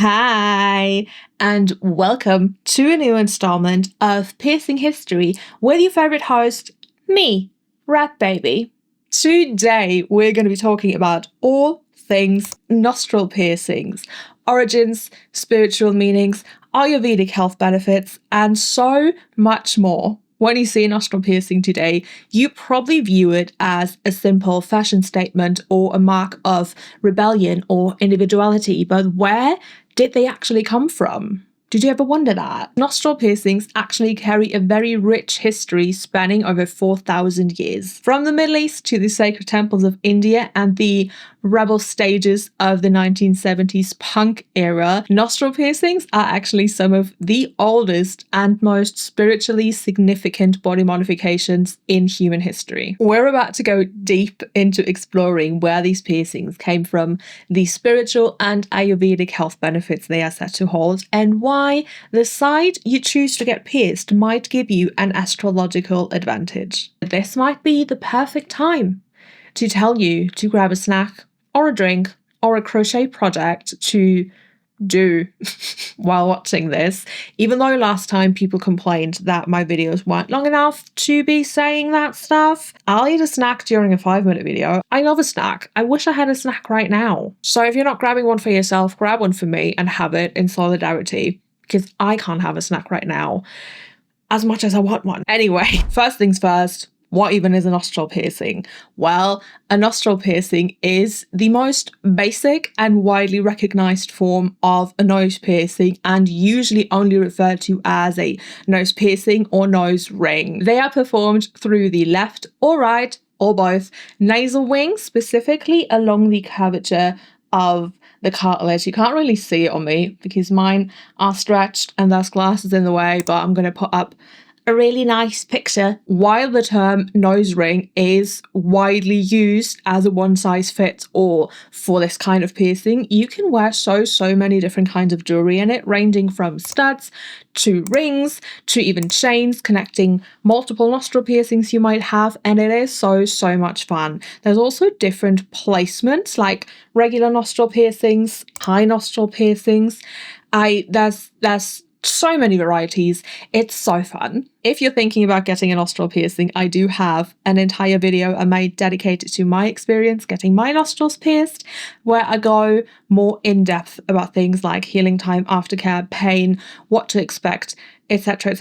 Hi, and welcome to a new installment of Piercing History with your favorite host, me, Rat Baby. Today, we're going to be talking about all things nostril piercings, origins, spiritual meanings, Ayurvedic health benefits, and so much more. When you see a nostril piercing today, you probably view it as a simple fashion statement or a mark of rebellion or individuality, but where did they actually come from? Did you ever wonder that? Nostril piercings actually carry a very rich history spanning over 4,000 years. From the Middle East to the sacred temples of India and the rebel stages of the 1970s punk era, nostril piercings are actually some of the oldest and most spiritually significant body modifications in human history. We're about to go deep into exploring where these piercings came from, the spiritual and Ayurvedic health benefits they are said to hold, and why the side you choose to get pierced might give you an astrological advantage. This might be the perfect time to tell you to grab a snack or a drink or a crochet project to do while watching this, even though last time people complained that my videos weren't long enough to be saying that stuff. I'll eat a snack during a 5-minute video. I love a snack. I wish I had a snack right now. So if you're not grabbing one for yourself, grab one for me and have it in solidarity, because I can't have a snack right now as much as I want one. Anyway, first things first. What even is a nostril piercing? Well, a nostril piercing is the most basic and widely recognized form of a nose piercing and usually only referred to as a nose piercing or nose ring. They are performed through the left or right or both nasal wings, specifically along the curvature of the cartilage. You can't really see it on me because mine are stretched and there's glasses in the way, but I'm going to put up a really nice picture. While the term nose ring is widely used as a one-size-fits-all for this kind of piercing, you can wear so many different kinds of jewelry in it, ranging from studs to rings to even chains connecting multiple nostril piercings you might have, and it is so much fun. There's also different placements like regular nostril piercings, high nostril piercings. There's so many varieties. It's so fun. If you're thinking about getting a nostril piercing, I do have an entire video I made dedicated to my experience getting my nostrils pierced, where I go more in depth about things like healing time, aftercare, pain, what to expect, etc.,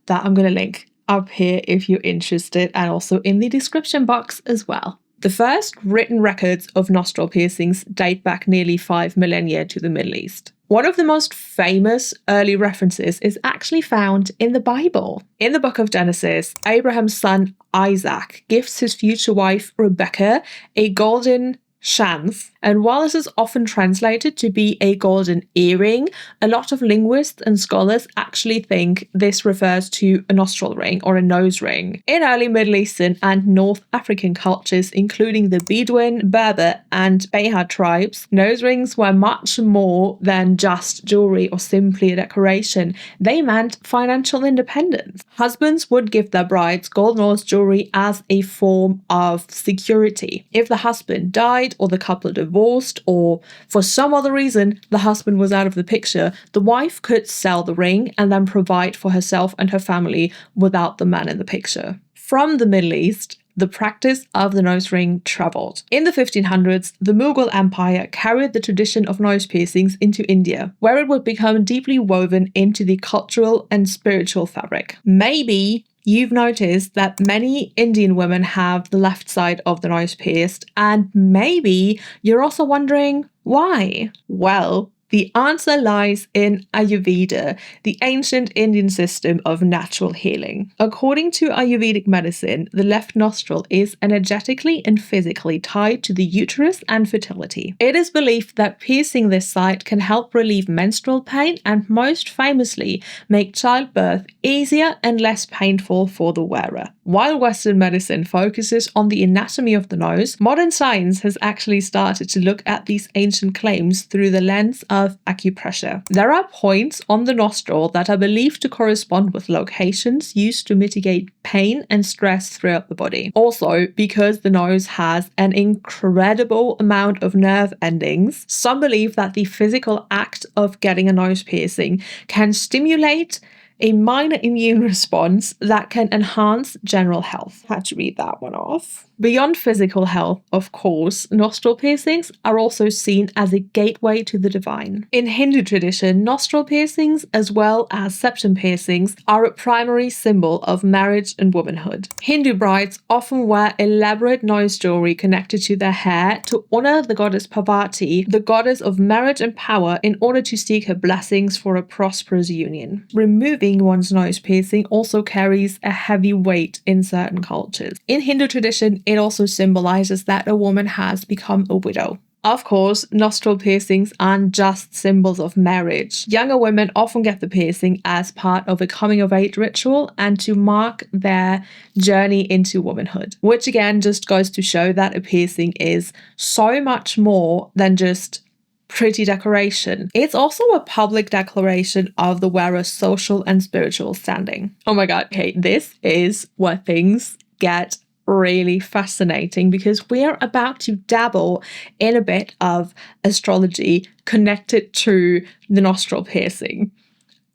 that I'm going to link up here if you're interested, and also in the description box as well. The first written records of nostril piercings date back nearly 5 millennia to the Middle East. One of the most famous early references is actually found in the Bible. In the book of Genesis, Abraham's son Isaac gifts his future wife Rebecca a golden chance, and while this is often translated to be a golden earring, a lot of linguists and scholars actually think this refers to a nostril ring or a nose ring. In early Middle Eastern and North African cultures, including the Bedouin, Berber, and Beja tribes, nose rings were much more than just jewelry or simply a decoration. They meant financial independence. Husbands would give their brides gold nose jewelry as a form of security. If the husband died, or the couple divorced, or for some other reason the husband was out of the picture, the wife could sell the ring and then provide for herself and her family without the man in the picture. From the Middle East, the practice of the nose ring traveled. In the 1500s, the Mughal Empire carried the tradition of nose piercings into India, where it would become deeply woven into the cultural and spiritual fabric. Maybe you've noticed that many Indian women have the left side of the nose pierced, and maybe you're also wondering why. Well, the answer lies in Ayurveda, the ancient Indian system of natural healing. According to Ayurvedic medicine, the left nostril is energetically and physically tied to the uterus and fertility. It is believed that piercing this site can help relieve menstrual pain and, most famously, make childbirth easier and less painful for the wearer. While Western medicine focuses on the anatomy of the nose, modern science has actually started to look at these ancient claims through the lens of acupressure. There are points on the nostril that are believed to correspond with locations used to mitigate pain and stress throughout the body. Also, because the nose has an incredible amount of nerve endings, some believe that the physical act of getting a nose piercing can stimulate a minor immune response that can enhance general health. Had to read that one off. Beyond physical health, of course, nostril piercings are also seen as a gateway to the divine. In Hindu tradition, nostril piercings, as well as septum piercings, are a primary symbol of marriage and womanhood. Hindu brides often wear elaborate nose jewelry connected to their hair to honor the goddess Parvati, the goddess of marriage and power, in order to seek her blessings for a prosperous union. Removing one's nose piercing also carries a heavy weight in certain cultures. In Hindu tradition, it also symbolizes that a woman has become a widow. Of course, nostril piercings aren't just symbols of marriage. Younger women often get the piercing as part of a coming-of-age ritual and to mark their journey into womanhood, which again just goes to show that a piercing is so much more than just pretty decoration. It's also a public declaration of the wearer's social and spiritual standing. Oh my god, okay, this is where things get really fascinating, because we're about to dabble in a bit of astrology connected to the nostril piercing.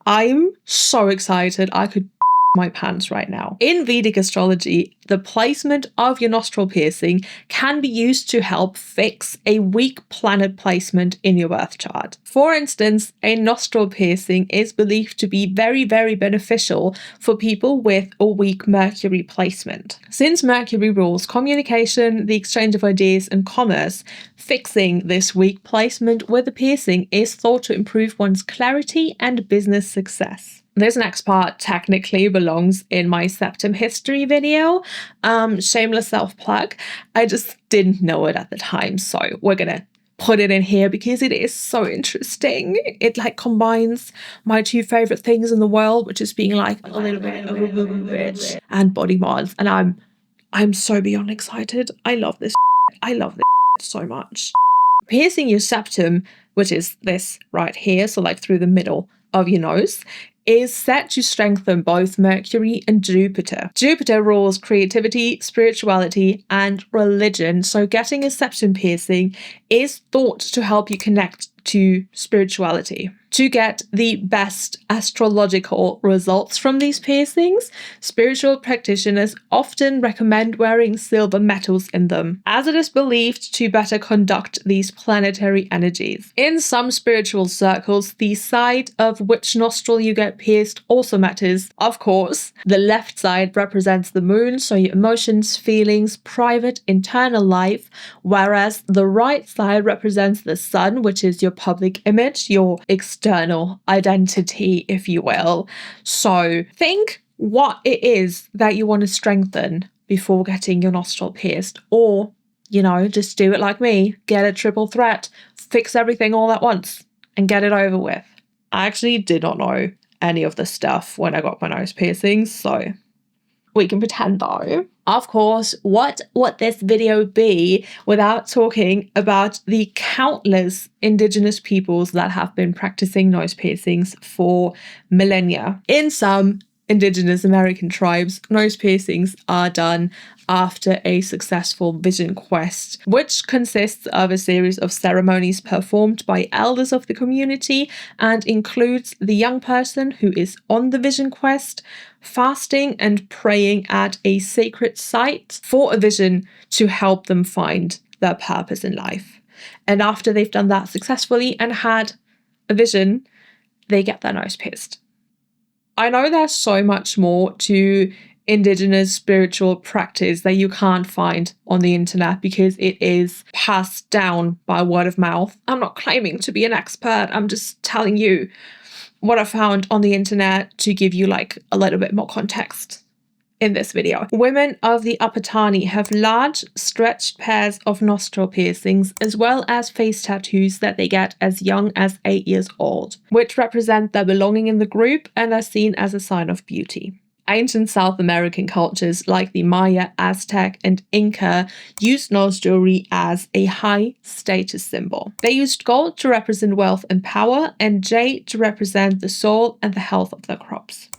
I'm so excited. I could my pants right now. In Vedic astrology, the placement of your nostril piercing can be used to help fix a weak planet placement in your birth chart. For instance, a nostril piercing is believed to be very, very beneficial for people with a weak Mercury placement. Since Mercury rules communication, the exchange of ideas, and commerce, fixing this weak placement with a piercing is thought to improve one's clarity and business success. This next part technically belongs in my septum history video. Shameless self-plug. I just didn't know it at the time, so we're gonna put it in here because it is so interesting. It like combines my two favorite things in the world, which is being like a little bit of a bitch and body mods, and I'm so beyond excited. I love this. I love this so much. Piercing your septum, which is this right here, so like through the middle of your nose, is set to strengthen both Mercury and Jupiter. Jupiter rules creativity, spirituality, and religion, so getting a septum piercing is thought to help you connect to spirituality. To get the best astrological results from these piercings, spiritual practitioners often recommend wearing silver metals in them, as it is believed to better conduct these planetary energies. In some spiritual circles, the side of which nostril you get pierced also matters. Of course, the left side represents the moon, so your emotions, feelings, private, internal life, whereas the right side represents the sun, which is your public image, your external identity, if you will. So think what it is that you want to strengthen before getting your nostril pierced, or, you know, just do it like me, get a triple threat, fix everything all at once and get it over with. I actually did not know any of this stuff when I got my nose piercings, so we can pretend though. Of course, what would this video be without talking about the countless Indigenous peoples that have been practicing nose piercings for millennia? In some Indigenous American tribes, nose piercings are done after a successful vision quest, which consists of a series of ceremonies performed by elders of the community and includes the young person who is on the vision quest fasting and praying at a sacred site for a vision to help them find their purpose in life. And after they've done that successfully and had a vision, they get their nose pierced. I know there's so much more to Indigenous spiritual practice that you can't find on the internet because it is passed down by word of mouth. I'm not claiming to be an expert. I'm just telling you what I found on the internet to give you like a little bit more context in this video. Women of the Upper Tani have large stretched pairs of nostril piercings as well as face tattoos that they get as young as 8 years old, which represent their belonging in the group and are seen as a sign of beauty. Ancient South American cultures like the Maya, Aztec, and Inca used nose jewelry as a high status symbol. They used gold to represent wealth and power, and jade to represent the soul and the health of their crops.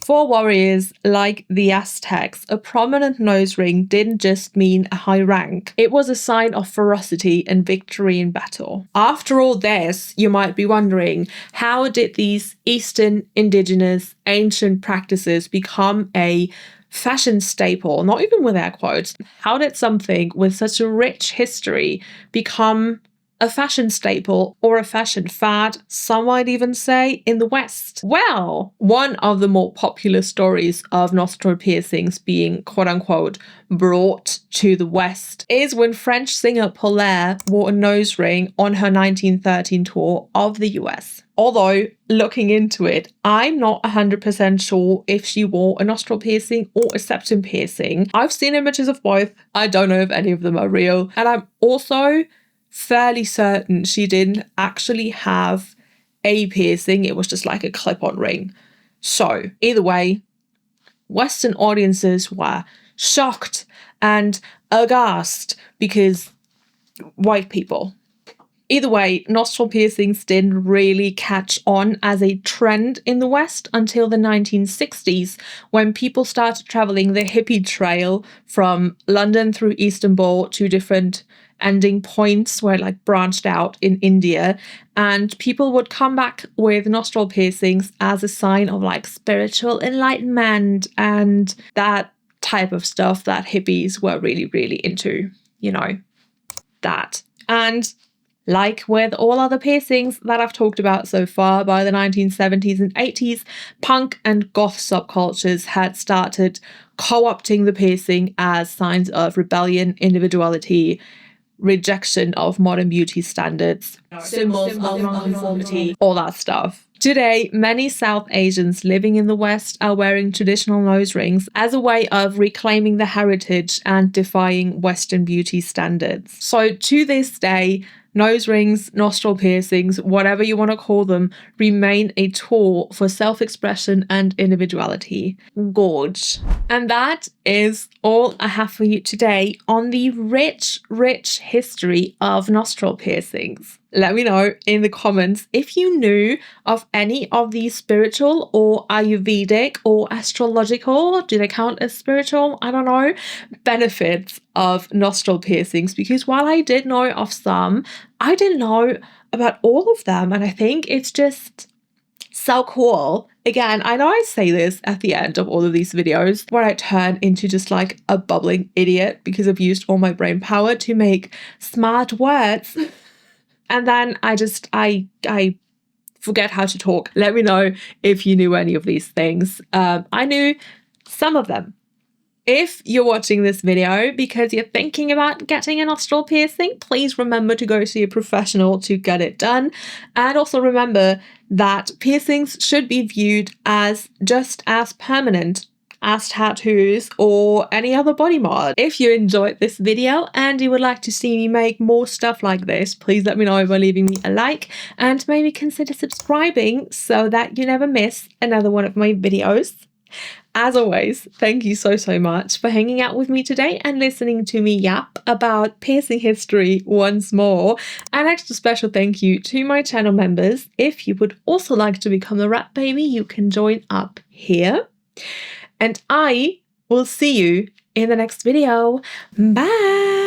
For warriors like the Aztecs, a prominent nose ring didn't just mean a high rank. It was a sign of ferocity and victory in battle. After all this, you might be wondering, how did these Eastern, indigenous, ancient practices become a fashion staple? Not even with air quotes. How did something with such a rich history become a fashion staple or a fashion fad, some might even say, in the West? Well, one of the more popular stories of nostril piercings being quote-unquote brought to the West is when French singer Paulette wore a nose ring on her 1913 tour of the US. Although, looking into it, I'm not 100% sure if she wore a nostril piercing or a septum piercing. I've seen images of both. I don't know if any of them are real. And I'm also fairly certain she didn't actually have a piercing. It was just like a clip-on ring. So either way, Western audiences were shocked and aghast because white people. Either way, nostril piercings didn't really catch on as a trend in the West until the 1960s, when people started traveling the hippie trail from London through Istanbul to different ending points where it like branched out in India, and people would come back with nostril piercings as a sign of like spiritual enlightenment and that type of stuff that hippies were really, really into, you know, that. And like with all other piercings that I've talked about so far, by the 1970s and 80s, punk and goth subcultures had started co-opting the piercing as signs of rebellion, individuality, rejection of modern beauty standards, symbols of nonconformity, all that stuff. Today, many South Asians living in the West are wearing traditional nose rings as a way of reclaiming the heritage and defying Western beauty standards. So to this day, nose rings, nostril piercings, whatever you want to call them, remain a tool for self-expression and individuality. Gorge. And that is all I have for you today on the rich, rich history of nostril piercings. Let me know in the comments if you knew of any of these spiritual or Ayurvedic or astrological, do they count as spiritual? I don't know, benefits of nostril piercings, because while I did know of some, I didn't know about all of them, and I think it's just so cool. Again, I know I say this at the end of all of these videos where I turn into just like a bubbling idiot because I've used all my brain power to make smart words. And then I forget how to talk. Let me know if you knew any of these things. I knew some of them. If you're watching this video because you're thinking about getting a nostril piercing, please remember to go see a professional to get it done. And also remember that piercings should be viewed as just as permanent as tattoos or any other body mod. If you enjoyed this video and you would like to see me make more stuff like this, please let me know by leaving me a like and maybe consider subscribing so that you never miss another one of my videos. As always, thank you so much for hanging out with me today and listening to me yap about piercing history once more. An extra special thank you to my channel members. If you would also like to become a rat baby, you can join up here. And I will see you in the next video. Bye!